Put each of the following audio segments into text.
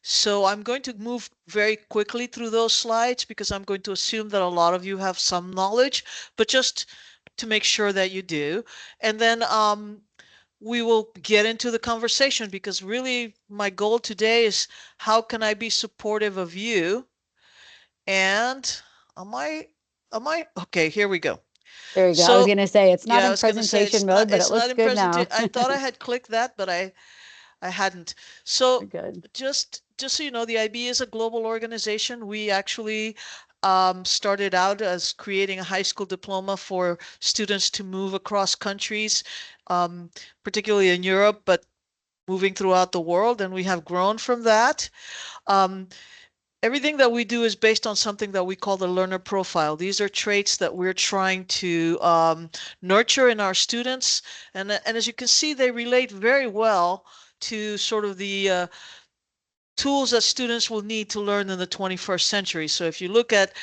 So I'm going to move very quickly through those slides because I'm going to assume that a lot of you have some knowledge, but just to make sure that you do. And then we will get into the conversation because really my goal today is how can I be supportive of you? And am I, okay, here we go. There you go. I was So going to say it's not yeah, I in was going to say presentation mode, but it it's not looks in good now. presentation. I thought I had clicked that, but I hadn't. We're So good. just so you know, the IB is a global organization. We actually started out as creating a high school diploma for students to move across countries, um, particularly in Europe, but moving throughout the world, and we have grown from that. Um, Everything that we do is based on something that we call the learner profile. These are traits that we're trying to nurture in our students. And as you can see, they relate very well to sort of the tools that students will need to learn in the 21st century. So if you look at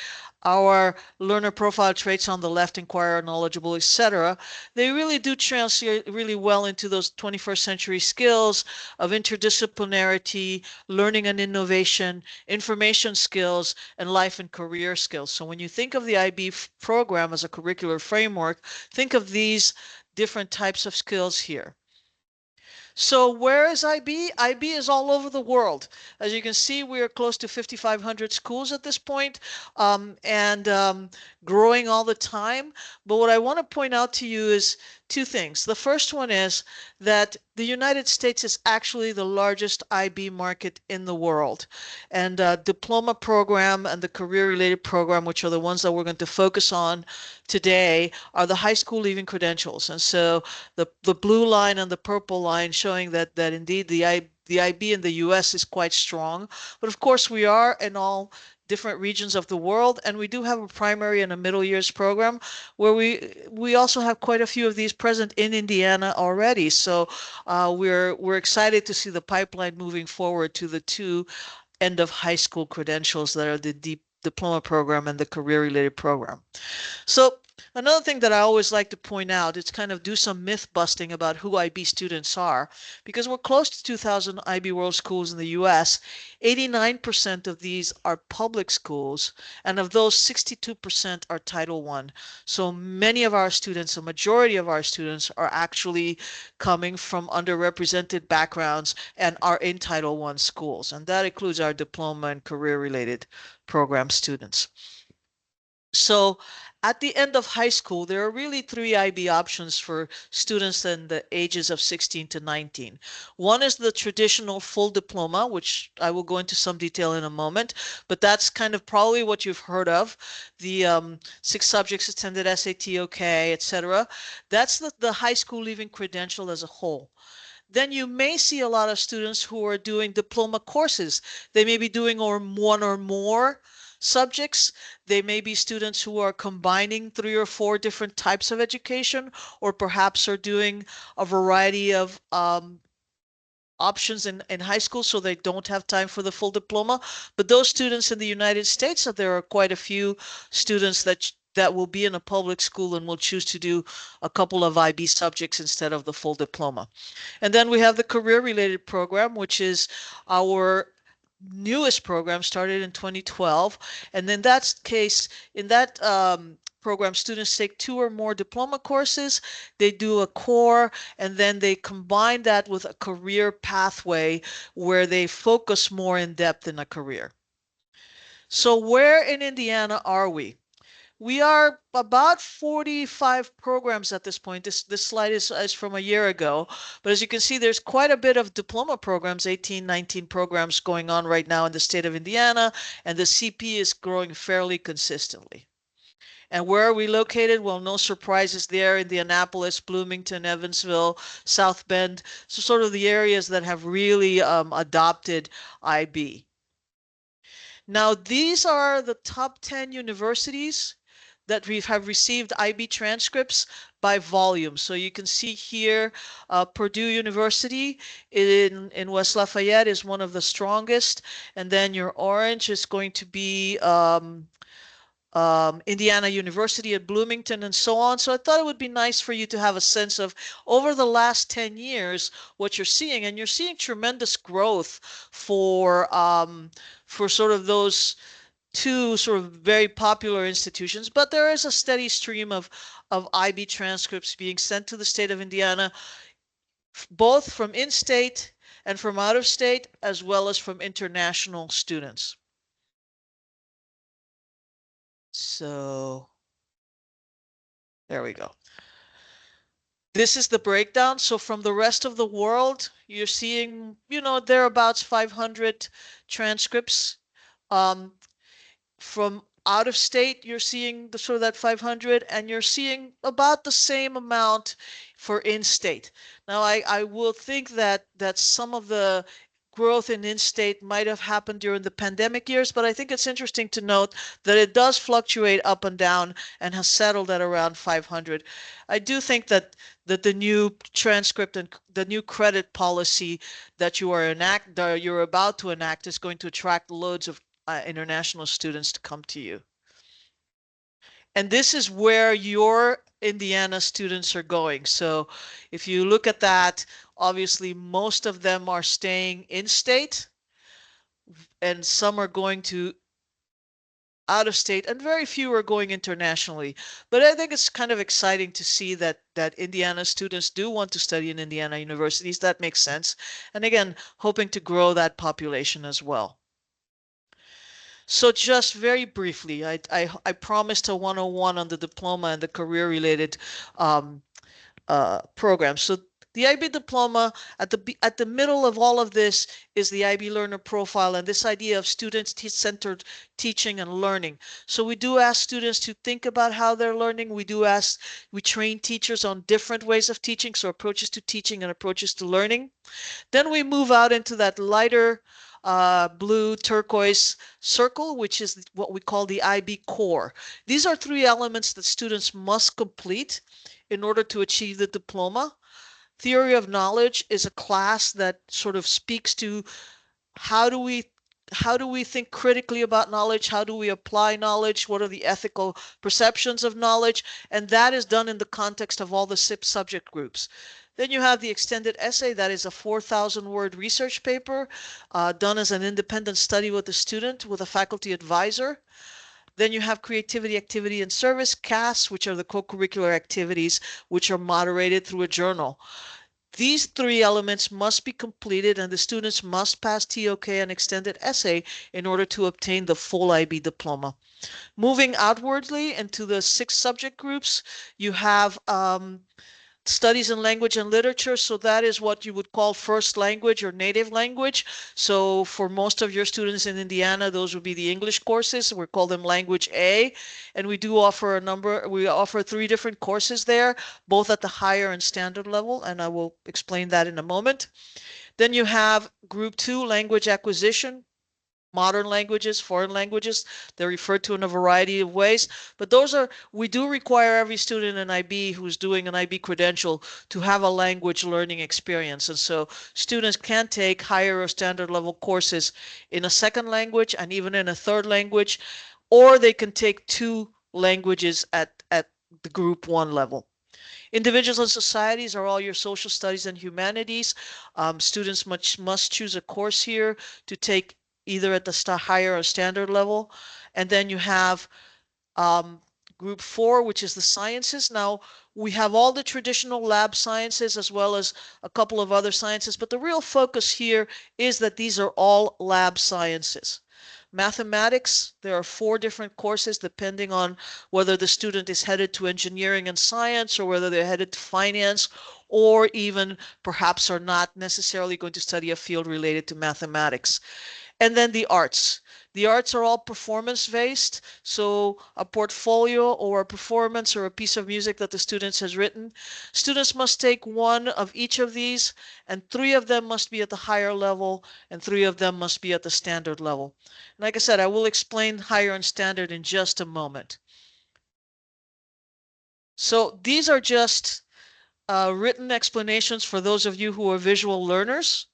our learner profile traits on the left, inquire, knowledgeable, etc., they really do translate really well into those 21st century skills of interdisciplinarity, learning and innovation, information skills, and life and career skills. So when you think of the IB program as a curricular framework, think of these different types of skills here. So where is IB? IB is all over the world. As you can see, we are close to 5,500 schools at this point, and growing all the time. But what I want to point out to you is two things. The first one is that the United States is actually the largest IB market in the world. And diploma program and the career-related program, which are the ones that we're going to focus on today, are the high school leaving credentials. And so the blue line and the purple line showing that indeed the IB in the US is quite strong. But of course, we are in all different regions of the world, and we do have a primary and a middle years program where we also have quite a few of these present in Indiana already. So we're excited to see the pipeline moving forward to the two end of high school credentials that are the diploma program and the career related program. So another thing that I always like to point out is kind of do some myth busting about who IB students are, because we're close to 2,000 IB World Schools in the US. 89% of these are public schools, and of those, 62% are Title I. So many of our students, a majority of our students, are actually coming from underrepresented backgrounds and are in Title I schools, and that includes our diploma and career-related program students. So at the end of high school, there are really three IB options for students in the ages of 16 to 19. One is the traditional full diploma, which I will go into some detail in a moment, but that's kind of probably what you've heard of. The 6 subjects attended SAT, OK, etc. That's the high school leaving credential as a whole. Then you may see a lot of students who are doing diploma courses. They may be doing one or more subjects. They may be students who are combining 3 or 4 different types of education, or perhaps are doing a variety of options in high school, so they don't have time for the full diploma. But those students in the United States, there are quite a few students that will be in a public school and will choose to do a couple of IB subjects instead of the full diploma. And then we have the career-related program, which is our newest program, started in 2012. And in that case, in that program, students take 2 or more diploma courses, they do a core, and then they combine that with a career pathway where they focus more in depth in a career. So where in Indiana are we? We are about 45 programs at this point. This slide is from a year ago, but as you can see, there's quite a bit of diploma programs, 18, 19 programs going on right now in the state of Indiana, and the CP is growing fairly consistently. And where are we located? Well, no surprises there. Indianapolis, Bloomington, Evansville, South Bend, so sort of the areas that have really adopted IB. Now, these are the top 10 universities that we have received IB transcripts by volume. So you can see here, Purdue University in West Lafayette is one of the strongest. And then your orange is going to be Indiana University at Bloomington, and so on. So I thought it would be nice for you to have a sense of over the last 10 years what you're seeing, and you're seeing tremendous growth for sort of those two sort of very popular institutions, but there is a steady stream of IB transcripts being sent to the state of Indiana, both from in-state and from out of state, as well as from international students. So there we go. This is the breakdown. So from the rest of the world, you're seeing, thereabouts 500 transcripts. Um, from out of state, you're seeing the sort of that 500, and you're seeing about the same amount for in-state. Now, I will think that some of the growth in in-state might have happened during the pandemic years, but I think it's interesting to note that it does fluctuate up and down and has settled at around 500. I do think that the new transcript and the new credit policy that you're about to enact is going to attract loads of international students to come to you. And this is where your Indiana students are going. So if you look at that, obviously most of them are staying in state and some are going to out of state and very few are going internationally. But I think it's kind of exciting to see that Indiana students do want to study in Indiana universities. That makes sense. And again, hoping to grow that population as well. So just very briefly, I promised a 101 on the diploma and the career-related um, program. So the IB diploma at the middle of all of this is the IB learner profile and this idea of student-centered teaching and learning. So we do ask students to think about how they're learning. We train teachers on different ways of teaching, so approaches to teaching and approaches to learning. Then we move out into that lighter blue turquoise circle, which is what we call the IB core. These are three elements that students must complete in order to achieve the diploma. Theory of knowledge is a class that sort of speaks to how do we how do we think critically about knowledge? How do we apply knowledge? What are the ethical perceptions of knowledge? And that is done in the context of all the SIP subject groups. Then you have the extended essay. That is a 4,000 word research paper done as an independent study with a student with a faculty advisor. Then you have creativity, activity, and service, CAS, which are the co-curricular activities, which are moderated through a journal. These three elements must be completed and the students must pass TOK and extended essay in order to obtain the full IB diploma. Moving outwardly into the 6 subject groups, you have studies in language and literature. So that is what you would call first language or native language. So for most of your students in Indiana, those would be the English courses. We call them language A. And we offer 3 different courses there, both at the higher and standard level. And I will explain that in a moment. Then you have group 2, language acquisition. Modern languages, foreign languages. They're referred to in a variety of ways, but we do require every student in IB who's doing an IB credential to have a language learning experience. And so students can take higher or standard level courses in a second language and even in a third language, or they can take 2 languages at the group 1 level. Individuals and societies are all your social studies and humanities. Students must choose a course here to take either at the higher or standard level. And then you have group 4, which is the sciences. Now, we have all the traditional lab sciences as well as a couple of other sciences, but the real focus here is that these are all lab sciences. Mathematics, there are 4 different courses depending on whether the student is headed to engineering and science or whether they're headed to finance or even perhaps are not necessarily going to study a field related to mathematics. And then the arts. The arts are all performance-based, so a portfolio or a performance or a piece of music that the students has written. Students must take 1 of each of these, and 3 of them must be at the higher level, and 3 of them must be at the standard level. Like I said, I will explain higher and standard in just a moment. So these are just written explanations for those of you who are visual learners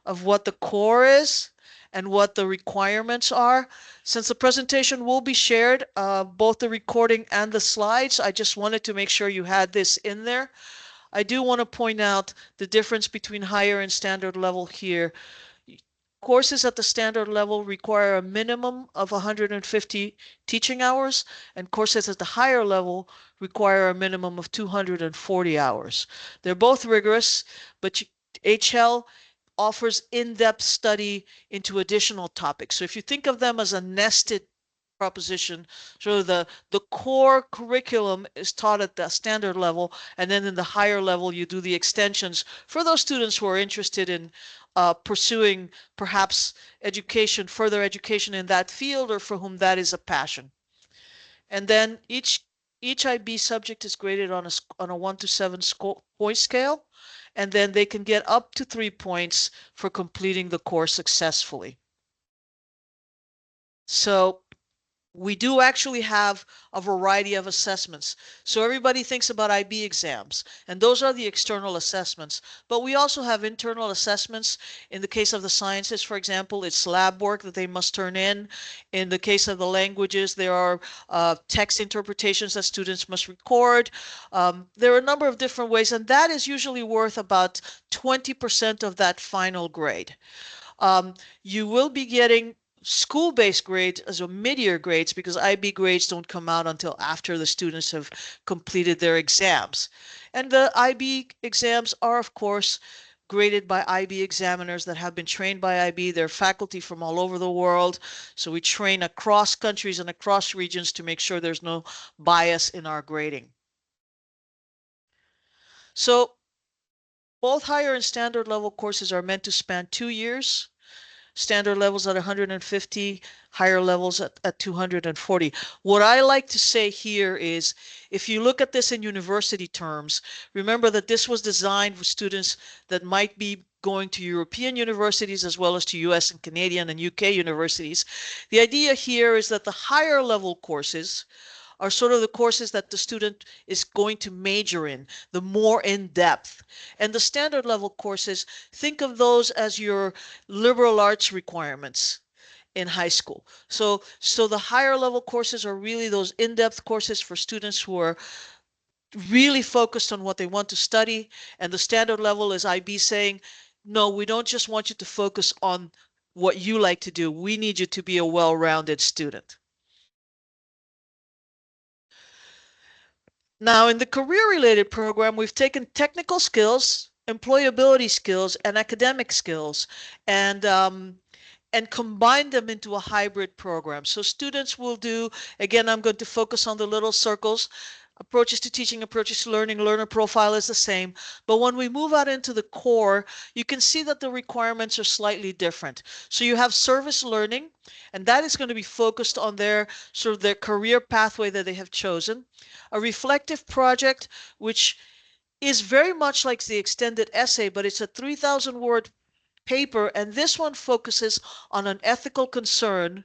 of what the core is. and what the requirements are. Since the presentation will be shared, both the recording and the slides, I just wanted to make sure you had this in there. I do want to point out the difference between higher and standard level here. Courses at the standard level require a minimum of 150 teaching hours, and courses at the higher level require a minimum of 240 hours. They're both rigorous, but HL offers in-depth study into additional topics. So if you think of them as a nested proposition, so the core curriculum is taught at the standard level, and then in the higher level you do the extensions for those students who are interested in pursuing perhaps education, further education in that field, or for whom that is a passion. And then each IB subject is graded on a 1 to 7 point scale, and then they can get up to 3 points for completing the course successfully. So we do actually have a variety of assessments. So everybody thinks about IB exams, and those are the external assessments. But we also have internal assessments. In the case of the sciences, for example, it's lab work that they must turn in. In the case of the languages, there are text interpretations that students must record. There are a number of different ways, and that is usually worth about 20% of that final grade. You will be getting school-based grades as a mid-year grades because IB grades don't come out until after the students have completed their exams. And the IB exams are, of course, graded by IB examiners that have been trained by IB. They're faculty from all over the world. So we train across countries and across regions to make sure there's no bias in our grading. So both higher and standard level courses are meant to span 2 years. Standard levels at 150, higher levels at 240. What I like to say here is, if you look at this in university terms, remember that this was designed for students that might be going to European universities as well as to US and Canadian and UK universities. The idea here is that the higher level courses are sort of the courses that the student is going to major in, the more in-depth. And the standard level courses, think of those as your liberal arts requirements in high school. So the higher level courses are really those in-depth courses for students who are really focused on what they want to study. And the standard level is IB saying, no, we don't just want you to focus on what you like to do. We need you to be a well-rounded student. Now, in the career-related program, we've taken technical skills, employability skills, and academic skills, and combine them into a hybrid program. So students will do, again, I'm going to focus on the little circles. Approaches to teaching, approaches to learning, learner profile is the same. But when we move out into the core, you can see that the requirements are slightly different. So you have service learning, and that is going to be focused on their sort of their career pathway that they have chosen. A reflective project, which is very much like the extended essay, but it's a 3,000 word paper, and this one focuses on an ethical concern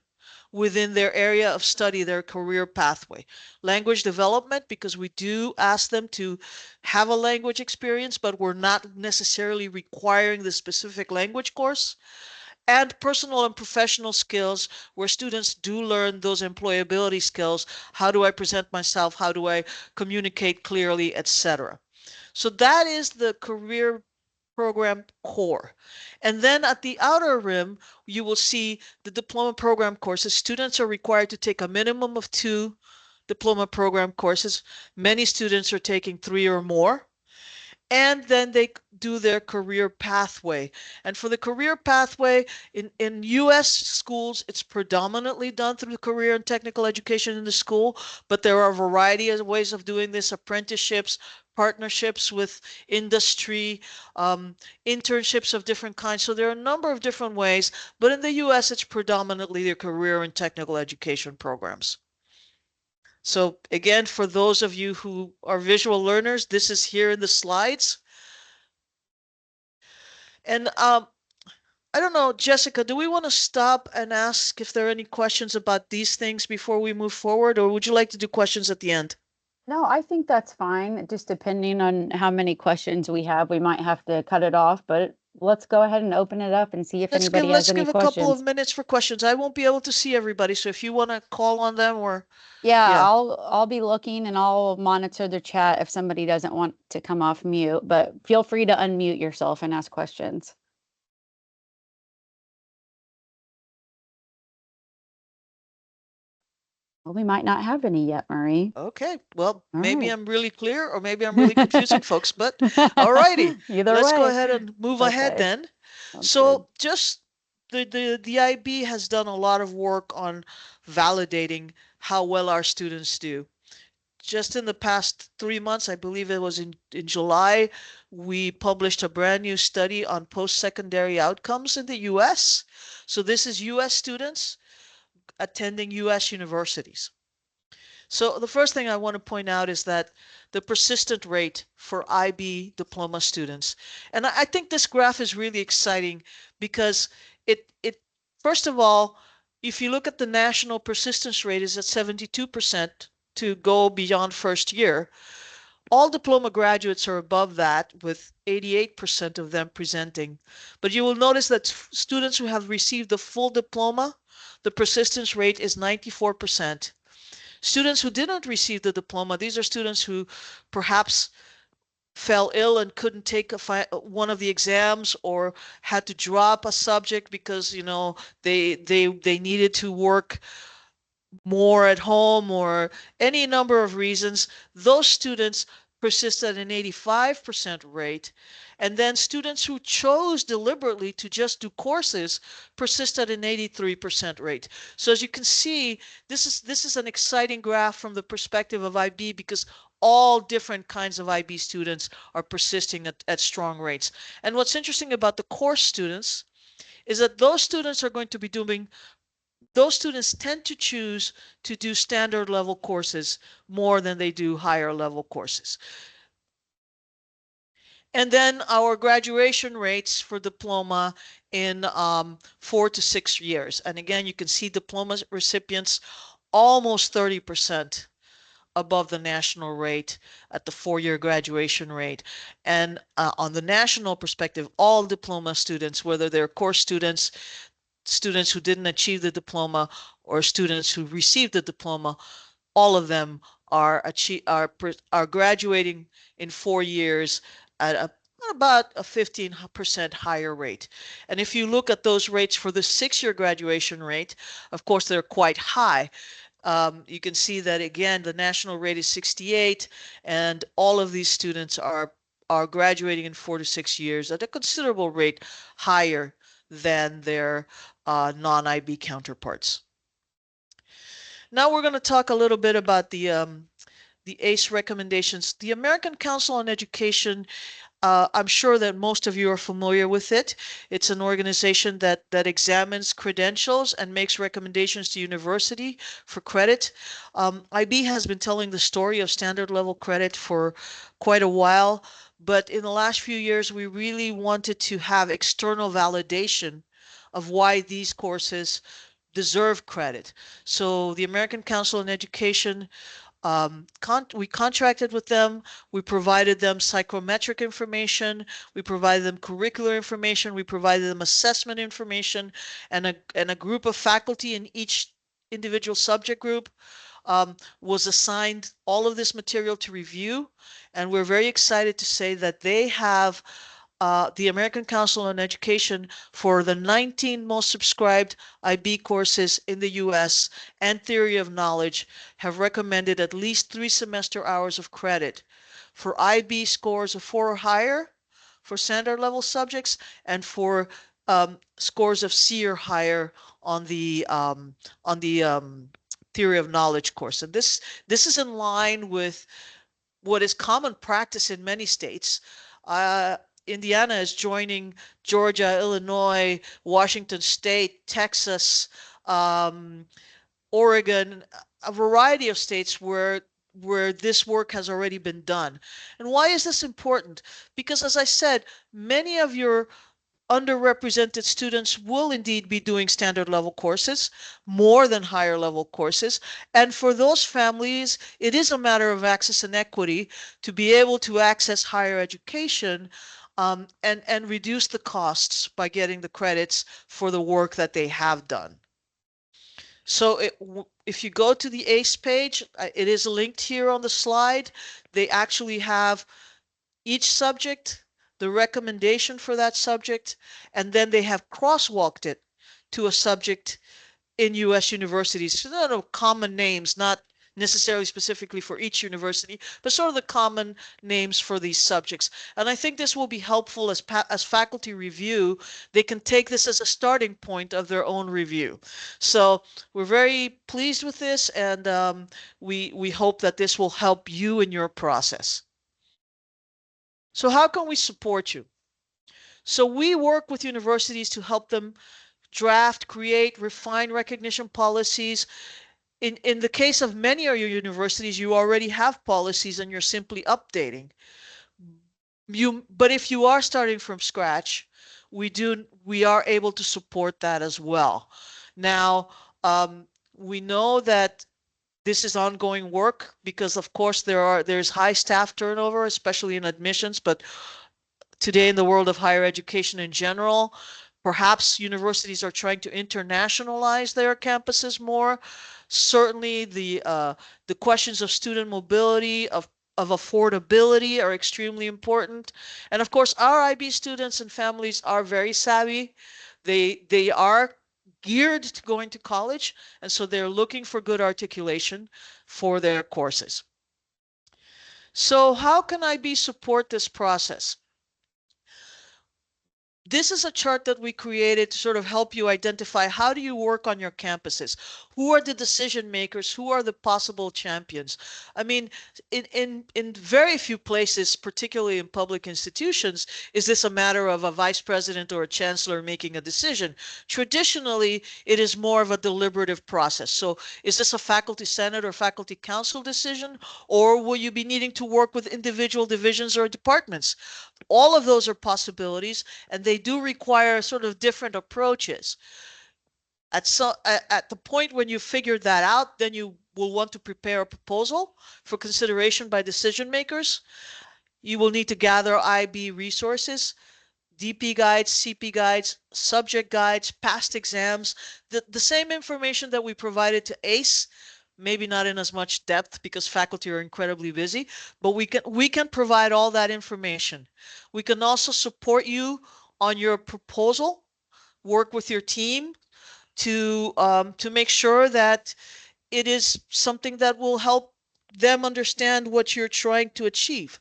within their area of study, their career pathway. Language development, because we do ask them to have a language experience, but we're not necessarily requiring the specific language course. And personal and professional skills, where students do learn those employability skills. How do I present myself? How do I communicate clearly, etc. So that is the career program core. And then at the outer rim, you will see the diploma program courses. Students are required to take a minimum of 2 diploma program courses. Many students are taking 3 or more. And then they do their career pathway. And for the career pathway, in US schools, it's predominantly done through career and technical education in the school, but there are a variety of ways of doing this: apprenticeships, partnerships with industry, internships of different kinds. So there are a number of different ways, but in the US, it's predominantly the career and technical education programs. So again, for those of you who are visual learners, this is here in the slides. And I don't know, Jessica, do we want to stop and ask if there are any questions about these things before we move forward, or would you like to do questions at the end? No, I think that's fine. Just depending on how many questions we have, we might have to cut it off, but let's go ahead and open it up and see if anybody has Let's any give a couple of questions. minutes for questions. I won't be able to see everybody, so if you want to call on them or Yeah, yeah. I'll be looking and I'll monitor the chat if somebody doesn't want to come off mute, but feel free to unmute yourself and ask questions. Well, we might not have any yet, Marie. Okay. Well, All maybe right. I'm really clear or maybe I'm really confusing folks, but all righty. Either Let's go way. ahead and move ahead Okay. then. Sounds good. So just the IB has done a lot of work on validating how well our students do. Just in the past 3 months, I believe it was in July, we published a brand new study on post-secondary outcomes in the US. So this is US students attending US universities. So the first thing I want to point out is that the persistent rate for IB diploma students, and I think this graph is really exciting because it first of all, if you look at the national persistence rate is at 72% to go beyond first year. All diploma graduates are above that, with 88% of them presenting. But you will notice that students who have received the full diploma, the persistence rate is 94%. Students who didn't receive the diploma, these are students who perhaps fell ill and couldn't take one of the exams or had to drop a subject because they needed to work more at home or any number of reasons. Those students persist at an 85% rate. And then students who chose deliberately to just do courses persist at an 83% rate. So as you can see, this is an exciting graph from the perspective of IB because all different kinds of IB students are persisting at strong rates. And what's interesting about the course students is that those students tend to choose to do standard level courses more than they do higher level courses. And then our graduation rates for diploma in 4 to 6 years. And again, you can see diploma recipients almost 30% above the national rate at the 4-year graduation rate. And on the national perspective, all diploma students, whether they're course students, students who didn't achieve the diploma, or students who received the diploma, all of them are graduating in 4 years at about a 15% higher rate. And if you look at those rates for the 6-year graduation rate, of course, they're quite high. You can see that again, the national rate is 68, and all of these students are graduating in 4 to 6 years at a considerable rate higher than their non-IB counterparts. Now we're going to talk a little bit about the ACE recommendations. The American Council on Education, I'm sure that most of you are familiar with it. It's an organization that examines credentials and makes recommendations to university for credit. IB has been telling the story of standard level credit for quite a while, but in the last few years, we really wanted to have external validation of why these courses deserve credit. So the American Council on Education, we contracted with them. We provided them psychometric information. We provided them curricular information. We provided them assessment information, and a group of faculty in each individual subject group was assigned all of this material to review. And we're very excited to say that they have the American Council on Education for the 19 most subscribed IB courses in the US and Theory of Knowledge have recommended at least 3 semester hours of credit for IB scores of 4 or higher for standard level subjects and for scores of C or higher on the Theory of Knowledge course. And this is in line with what is common practice in many states. Uh, Indiana is joining Georgia, Illinois, Washington State, Texas, um, Oregon, a variety of states where this work has already been done. And why is this important? Because as I said, many of your underrepresented students will indeed be doing standard level courses more than higher level courses. And for those families, it is a matter of access and equity to be able to access higher education and reduce the costs by getting the credits for the work that they have done. So if you go to the ACE page, it is linked here on the slide. They actually have each subject, the recommendation for that subject, and then they have crosswalked it to a subject in U.S. universities. So there are common names, not necessarily specifically for each university, but sort of the common names for these subjects. And I think this will be helpful as faculty review. They can take this as a starting point of their own review. So we're very pleased with this, and we hope that this will help you in your process. So how can we support you? So we work with universities to help them draft, create, refine recognition policies. In the case of many of your universities, you already have policies and you're simply updating. But if you are starting from scratch, we are able to support that as well. Now, we know that this is ongoing work because of course there's high staff turnover, especially in admissions, but today in the world of higher education in general. Perhaps universities are trying to internationalize their campuses more. Certainly, the questions of student mobility, of affordability are extremely important. And of course, our IB students and families are very savvy. They are geared to going to college, and so they're looking for good articulation for their courses. So how can IB support this process? This is a chart that we created to sort of help you identify how do you work on your campuses? Who are the decision makers? Who are the possible champions? I mean, in very few places, particularly in public institutions, is this a matter of a vice president or a chancellor making a decision. Traditionally, it is more of a deliberative process. So is this a faculty senate or faculty council decision, or will you be needing to work with individual divisions or departments? All of those are possibilities, and they do require sort of different approaches. At the point when you figured that out, then you will want to prepare a proposal for consideration by decision makers. You will need to gather IB resources, DP guides, CP guides, subject guides, past exams, the same information that we provided to ACE, maybe not in as much depth because faculty are incredibly busy, but we can provide all that information. We can also support you on your proposal, work with your team to make sure that it is something that will help them understand what you're trying to achieve.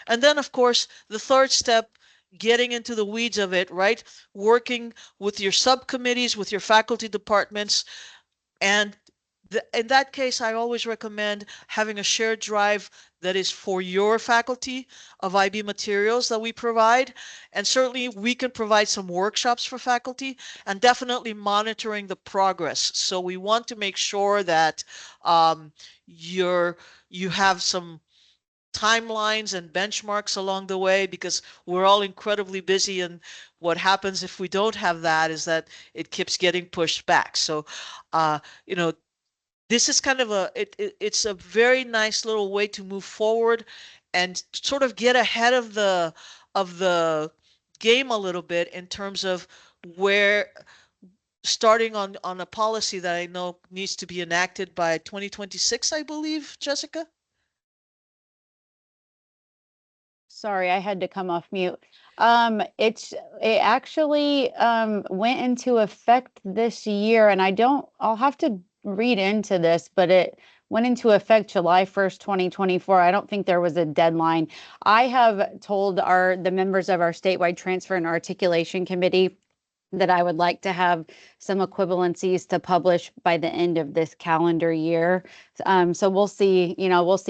And then, of course, the third step, getting into the weeds of it, right? Working with your subcommittees, with your faculty departments, and in that case, I always recommend having a shared drive that is for your faculty of IB materials that we provide. And certainly we can provide some workshops for faculty and definitely monitoring the progress. So we want to make sure that um, you have some timelines and benchmarks along the way because we're all incredibly busy, and what happens if we don't have that is that it keeps getting pushed back. So uh, you know, this is kind of it's a very nice little way to move forward and sort of get ahead of the game a little bit in terms of where starting on a policy that I know needs to be enacted by 2026, I believe, Jessica. Sorry, I had to come off mute. It actually went into effect this year, and I'll have to read into this, but it went into effect July 1st, 2024. I don't think there was a deadline. I have told the members of our statewide transfer and articulation committee that I would like to have some equivalencies to publish by the end of this calendar year. So we'll see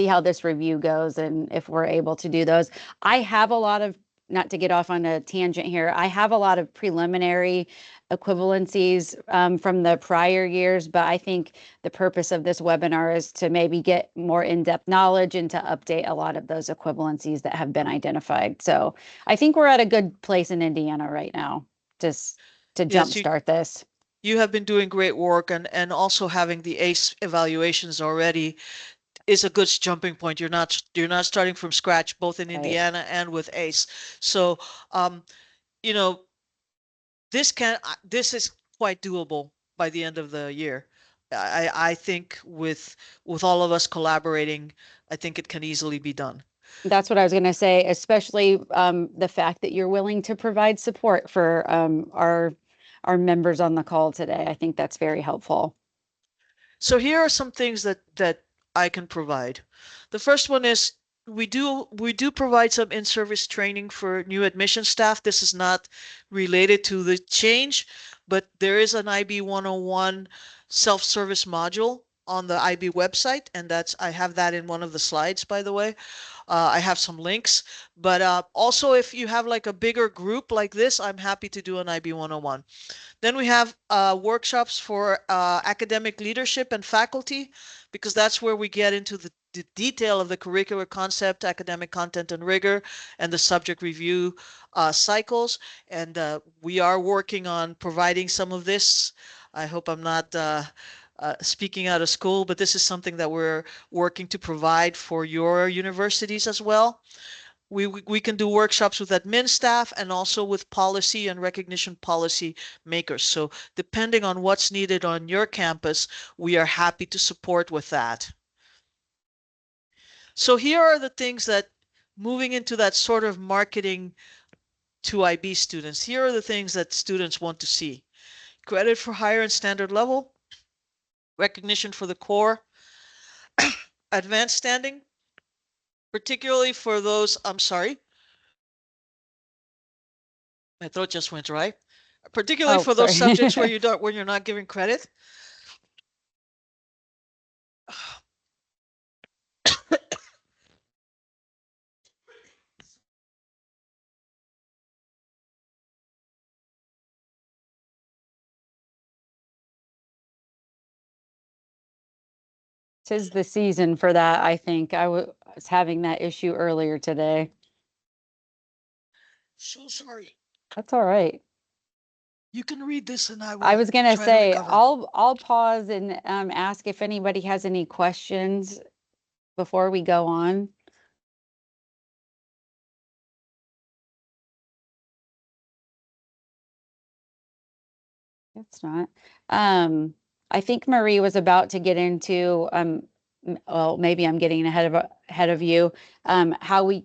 how this review goes and if we're able to do those. I have a lot of, not to get off on a tangent here, I have a lot of preliminary equivalencies from the prior years, but I think the purpose of this webinar is to maybe get more in-depth knowledge and to update a lot of those equivalencies that have been identified. So I think we're at a good place in Indiana right now, just to Yes, you jumpstart this. you have been doing great work, and also having the ACE evaluations already is a good jumping point. You're not starting from scratch, both in Right. Indiana and with ACE. So, um, you know, this is quite doable by the end of the year. I think with all of us collaborating, I think it can easily be done. That's what I was going to say, especially the fact that you're willing to provide support for our members on the call today. I think that's very helpful. So here are some things that I can provide. The first one is we do provide some in-service training for new admission staff. This is not related to the change, but there is an IB 101 self-service module on the IB website, and I have that in one of the slides, by the way. I have some links, but also if you have like a bigger group like this, I'm happy to do an IB 101. Then we have workshops for academic leadership and faculty, because that's where we get into the detail of the curricular concept, academic content and rigor, and the subject review cycles. And we are working on providing some of this. I hope I'm not speaking out of school, but this is something that we're working to provide for your universities as well. We can do workshops with admin staff and also with policy and recognition policy makers. So depending on what's needed on your campus, we are happy to support with that. So here are the things that, moving into that sort of marketing to IB students, here are the things that students want to see. Credit for higher and standard level, recognition for the core, advanced standing, particularly for those, I'm sorry, my throat just went dry. Particularly Oh, for those sorry. subjects where when you're not giving credit. Tis the season for that, I think. Was having that issue earlier today. So sorry. That's all right. You can read this and I I will was gonna try to say, recover. I'll pause and ask if anybody has any questions before we go on. It's not. Um, I think Marie was about to get into, well, maybe I'm getting ahead of you, how we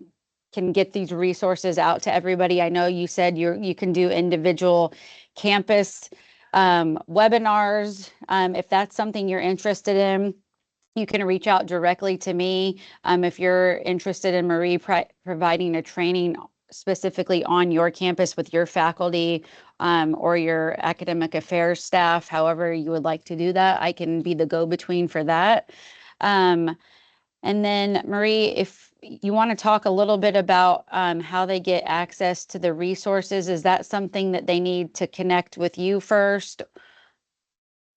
can get these resources out to everybody. I know you said you can do individual campus webinars. If that's something you're interested in, you can reach out directly to me. If you're interested in Marie providing a training specifically on your campus with your faculty or your academic affairs staff, however you would like to do that, I can be the go-between for that. Um, and then Marie, if you want to talk a little bit about how they get access to the resources, is that something that they need to connect with you first?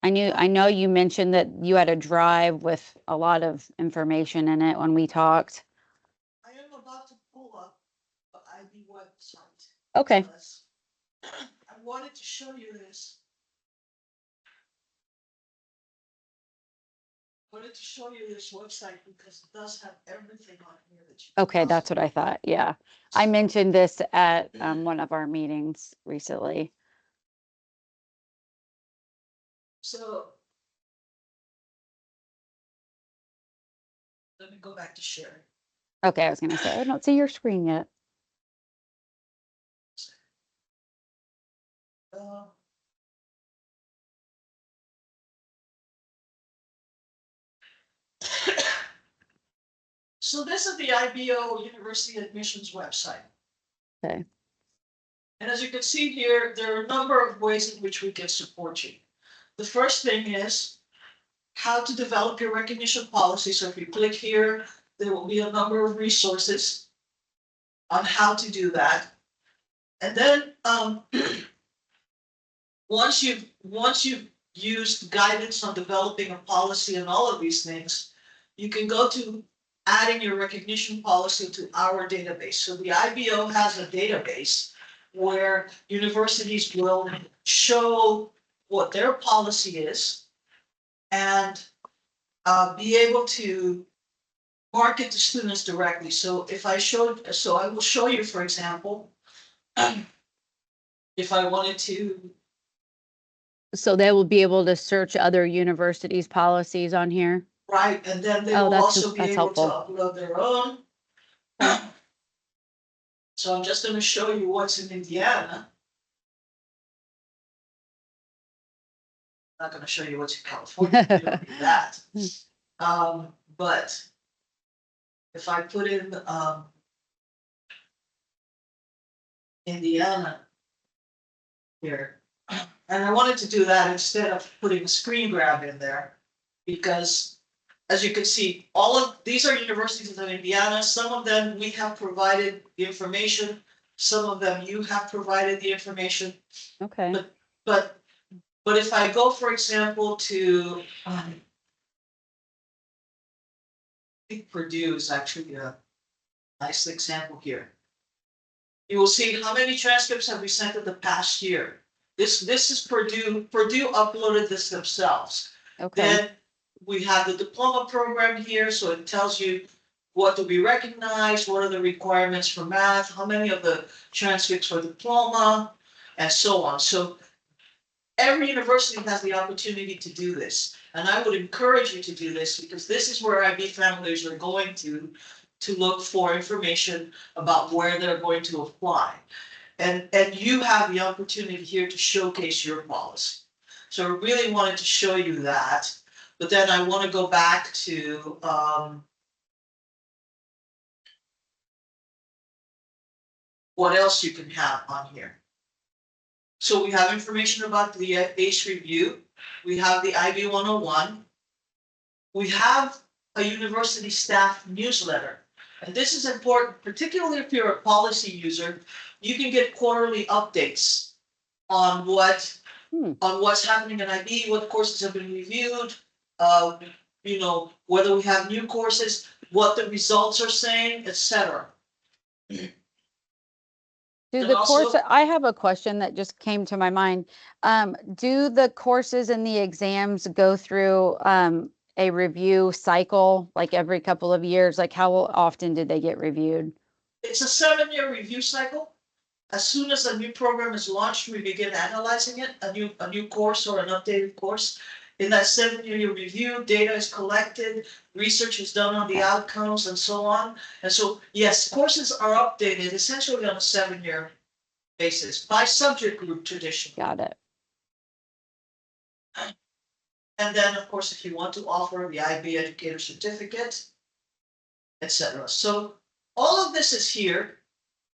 I know you mentioned that you had a drive with a lot of information in it when we talked. I am about to pull up the IB website. Okay. I wanted to show you this. I wanted to show you this website because it does have everything on here that you Okay, that's what I thought. Yeah. I mentioned this at one of our meetings recently. So let me go back to sharing. Okay, I was going to say, I don't see your screen yet. Uh, so this is the IBO University Admissions website. Okay. And as you can see here, there are a number of ways in which we can support you. The first thing is how to develop your recognition policy. So if you click here, there will be a number of resources on how to do that. And then once you've used guidance on developing a policy and all of these things, you can go to adding your recognition policy to our database. So the IBO has a database where universities will show what their policy is and be able to market to students directly. So if I showed, so I will show you, for example, if I wanted to, So they will be able to search other universities' policies on here? right, and then they Oh, will also be that's able to helpful. upload their own. Okay. So I'm just gonna show you what's in Indiana. I'm not gonna show you what's in California, we don't need that. But if I put in, Indiana here, and I wanted to do that instead of putting a screen grab in there, because as you can see, all of these are universities of Indiana. Some of them we have provided the information, some of them you have provided the information. Okay. But but if I go, for example, to I think Purdue is actually a nice example here. You will see how many transcripts have we sent in the past year. This is Purdue. Purdue uploaded this themselves. Okay. Then we have the diploma program here, so it tells you what do we recognize, what are the requirements for math, how many of the transcripts for diploma, and so on. So every university has the opportunity to do this. And I would encourage you to do this because this is where IB families are going to look for information about where they're going to apply. And you have the opportunity here to showcase your policy. So I really wanted to show you that, but then I want to go back to what else you can have on here. So we have information about the ACE review. We have the IB 101. We have a university staff newsletter. And this is important, particularly if you're a policy user. You can get quarterly updates on what's happening in IB, what courses have been reviewed, whether we have new courses, what the results are saying, etc. Do And the course, also, I have a question that just came to my mind. Do the courses and the exams go through a review cycle like every couple of years? Like how often did they get reviewed? it's a 7-year review cycle. As soon as a new program is launched, we begin analyzing it, a new course or an updated course. In that 7-year review, data is collected, research is done on the outcomes and so on. And so, yes, courses are updated essentially on a 7-year basis by subject group traditionally. Got it. And then, of course, if you want to offer the IB Educator Certificate, etc. So all of this is here,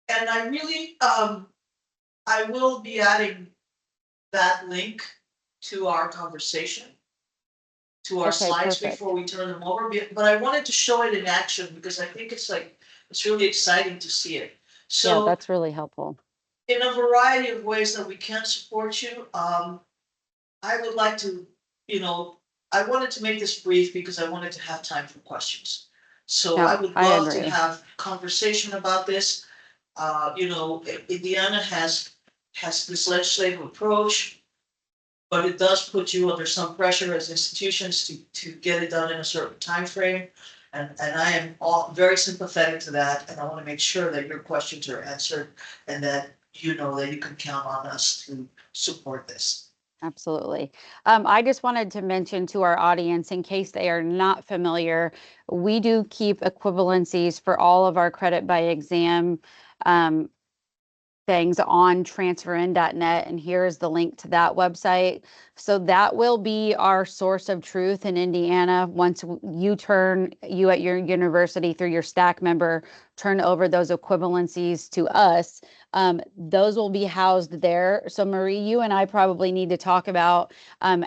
and I really, I will be adding that link to our conversation, to our Okay, slides perfect. before we turn them over. But I wanted to show it in action because I think it's really exciting to see it. Yeah, So that's really helpful. in a variety of ways that we can support you, I would like to, I wanted to make this brief because I wanted to have time for questions. So I No, would I love to agree. have conversation about this. Indiana has this legislative approach, but it does put you under some pressure as institutions to get it done in a certain time frame. And I am all very sympathetic to that, and I want to make sure that your questions are answered and that you know that you can count on us to support this. Absolutely. I just wanted to mention to our audience, in case they are not familiar, we do keep equivalencies for all of our credit by exam um, things on transferin.net, and here's the link to that website. So that will be our source of truth in Indiana. Once you at your university through your stack member turn over those equivalencies to us, those will be housed there. So Marie, you and I probably need to talk about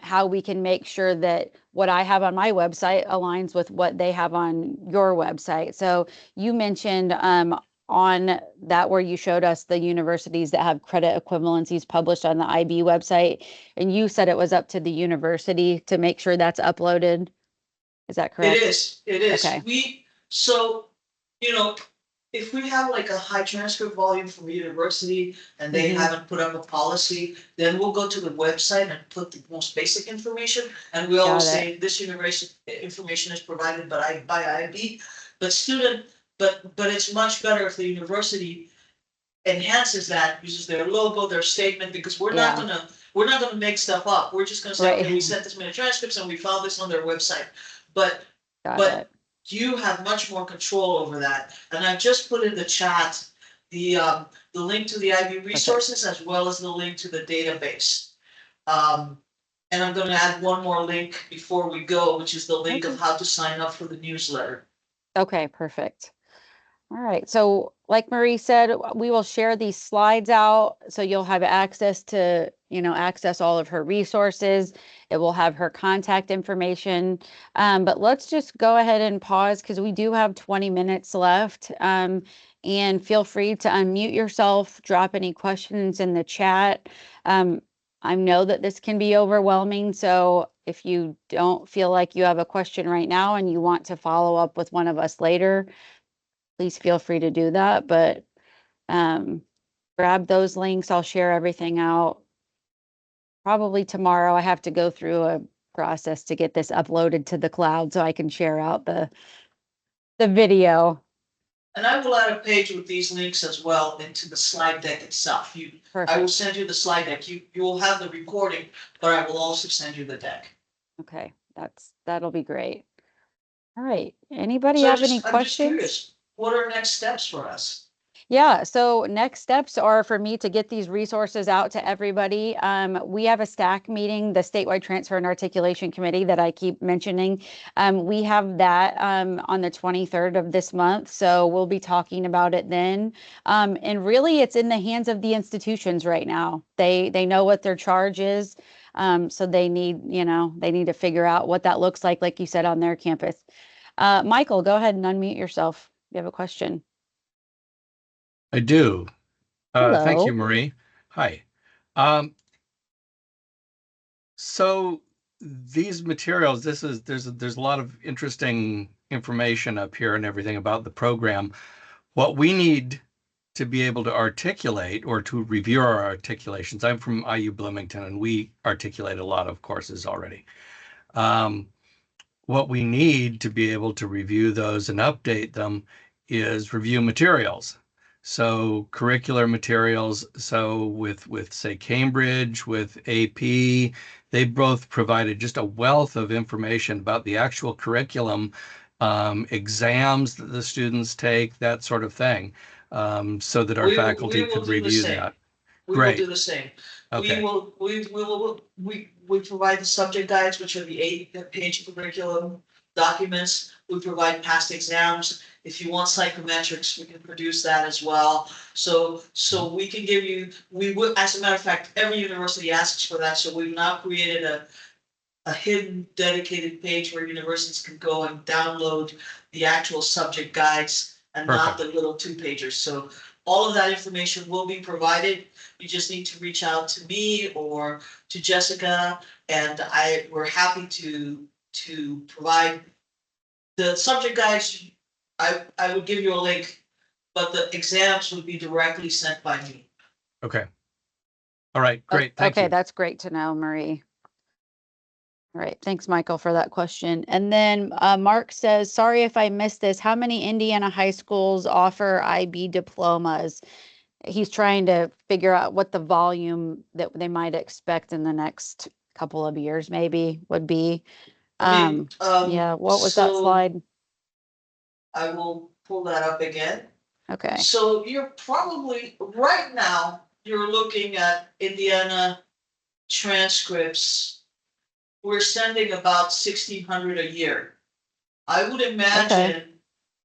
how we can make sure that what I have on my website aligns with what they have on your website. So you mentioned on that where you showed us the universities that have credit equivalencies published on the IB website, and you said it was up to the university to make sure that's uploaded. Is that correct? It is. Okay. So, if we have like a high transcript volume from a university and they haven't put up a policy, then we'll go to the website and put the most basic information. And we always Got it. say this university information is provided by IB. But student, but it's much better if the university enhances that, uses their logo, their statement, because Yeah, we're not gonna make stuff up. We're just gonna say, right. okay, we sent this many transcripts and we found this on their website. But Got but it. you have much more control over that. And I've just put in the chat the the link to the IB Perfect. resources as well as the link to the database. Um, and I'm gonna add one more link before we go, which is the link of Okay. how to sign up for the newsletter. Okay, perfect. All right. So, like Marie said, we will share these slides out so you'll have access to, access all of her resources. It will have her contact information. But let's just go ahead and pause because we do have 20 minutes left. And feel free to unmute yourself, drop any questions in the chat. Um, I know that this can be overwhelming. So, if you don't feel like you have a question right now and you want to follow up with one of us later, please feel free to do that. But um, grab those links. I'll share everything out. Probably tomorrow. I have to go through a process to get this uploaded to the cloud so I can share out the video. And I will add a page with these links as well into the slide deck itself. I will Perfect. send you the slide deck. You will have the recording, but I will also send you the deck. Okay, that'll be great. All right. Anybody So have any I'm just questions? curious, what are next steps for us? Yeah, so next steps are for me to get these resources out to everybody. We have a STAC meeting, the Statewide Transfer and Articulation Committee that I keep mentioning. We have that on the 23rd of this month, so we'll be talking about it then. And really, it's in the hands of the institutions right now. They know what their charge is, so they need to figure out what that looks like you said, on their campus. Michael, go ahead and unmute yourself. You have a question. I do. Thank you, Hello. Marie. Hi. Um, so these materials, there's a lot of interesting information up here and everything about the program. What we need to be able to articulate or to review our articulations. I'm from IU Bloomington, and we articulate a lot of courses already. Um, what we need to be able to review those and update them is review materials. So curricular materials. So with say Cambridge, with AP, they both provided just a wealth of information about the actual curriculum, exams that the students take, that sort of thing, so that our We faculty will could do the review same. that. We will do Great. the same. Okay. We provide the subject guides, which are the 8-page curriculum documents. We provide past exams. If you want psychometrics, we can produce that as well. So we can give you, we would, as a matter of fact, every university asks for that, so we've now created a hidden dedicated page where universities can go and download the actual subject guides and not the Perfect. little 2-pagers. So all of that information will be provided. You just need to reach out to me or to Jessica, and we're happy to provide the subject guides. I would give you a link, but the exams would be directly sent by me. Okay. All right. Oh, Great. Thank okay, you. that's great to know, Marie. All right, thanks, Michael, for that question. And then Mark says, sorry if I missed this. How many Indiana high schools offer IB diplomas? He's trying to figure out what the volume that they might expect in the next couple of years, maybe would be. I mean, Yeah, what was that so slide? I will pull that up again. Okay, So you're probably, right now, you're looking at Indiana transcripts. We're sending about 1,600 a year. I would okay, imagine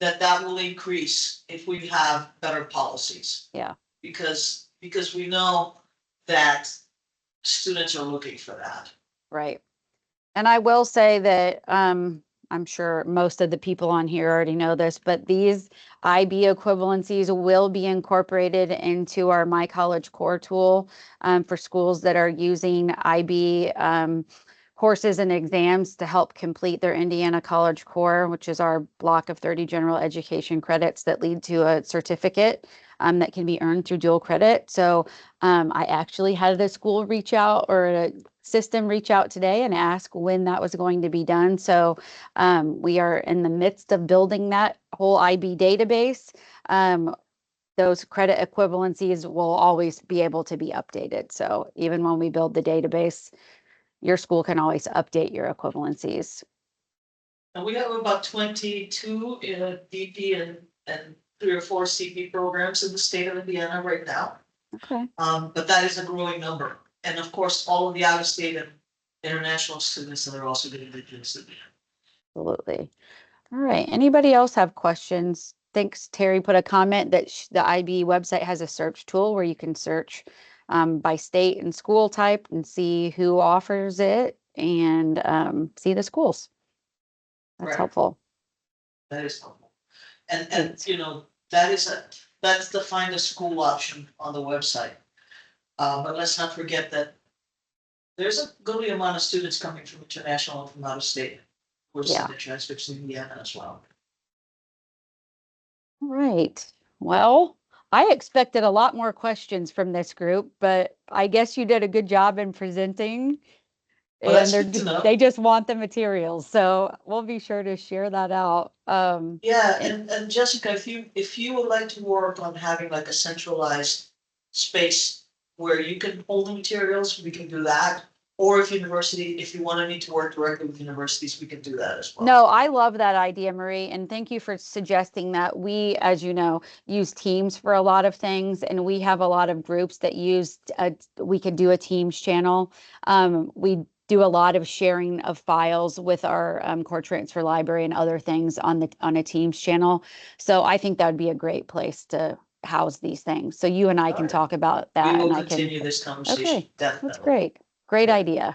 that that will increase if we have better policies, yeah, because we know that students are looking for that. right. And I will say that I'm sure most of the people on here already know this, but these IB equivalencies will be incorporated into our My College Core tool for schools that are using IB courses and exams to help complete their Indiana College Core, which is our block of 30 general education credits that lead to a certificate that can be earned through dual credit. So I actually had a school reach out or a system reach out today and ask when that was going to be done. So we are in the midst of building that whole IB database. Those credit equivalencies will always be able to be updated. So even when we build the database, your school can always update your equivalencies. And we have about 22 in DP and 3 or 4 CP programs in the state of Indiana right now. Okay. But that is a growing number. And of course, all of the out-of-state and international students that are also getting the GIS. Absolutely. All right. Anybody else have questions? Thanks. Terry put a comment that the IB website has a search tool where you can search by state and school type and see who offers it and see the schools. That's Right. helpful. That is helpful. And you know, that's the find a school option on the website. But let's not forget that there's a goodly amount of students coming from international and from out of state who are sending transcripts to Indiana as well. All right. Well, I expected a lot more questions from this group, but I guess you did a good job in presenting. Well, And that's good to know. they just want the materials. So we'll be sure to share that out. Yeah, and Jessica, if you would like to work on having like a centralized space where you can hold the materials, we can do that. Or if you wanted me to work directly with universities, we can do that as well. No, I love that idea, Marie, and thank you for suggesting that. We, as you know, use Teams for a lot of things, and we have a lot of groups that use, we could do a Teams channel. We do a lot of sharing of files with our core transfer library and other things on a Teams channel. So I think that would be a great place to house these things. So you and I can talk about that. We will and continue this conversation. Okay, Definitely. that's great. Great idea.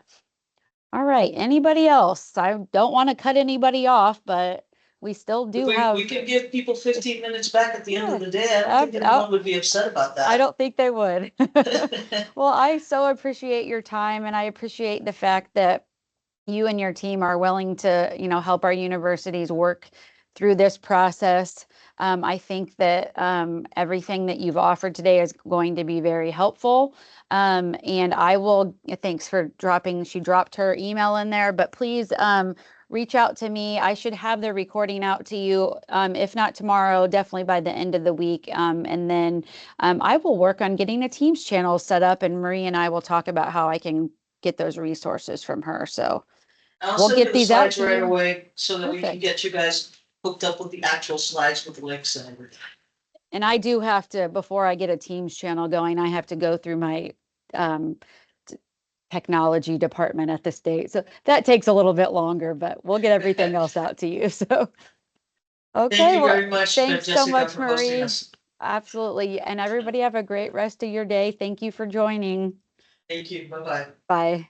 All right. Anybody else? I don't want to cut anybody off, but we still do have. We can give people 15 minutes back at the end of the day. I don't think anyone would be upset about that. I don't think they would. Well, I so appreciate your time, and I appreciate the fact that you and your team are willing to, help our universities work through this process. I think that everything that you've offered today is going to be very helpful. And I will, thanks for she dropped her email in there, but please reach out to me. I should have the recording out to you, if not tomorrow, definitely by the end of the week. And then I will work on getting a Teams channel set up, and Marie and I will talk about how I can get those resources from her. So we'll get these out right away so that we can get you guys hooked up with the actual slides with links and everything. And I do have to, before I get a Teams channel going, I have to go through my technology department at the state. So that takes a little bit longer, but we'll get everything else out to you. So, okay. Thank you very much, thanks Jessica, so much, for hosting Marie. us. Absolutely. And everybody have a great rest of your day. Thank you for joining. Thank you. Bye-bye. Bye.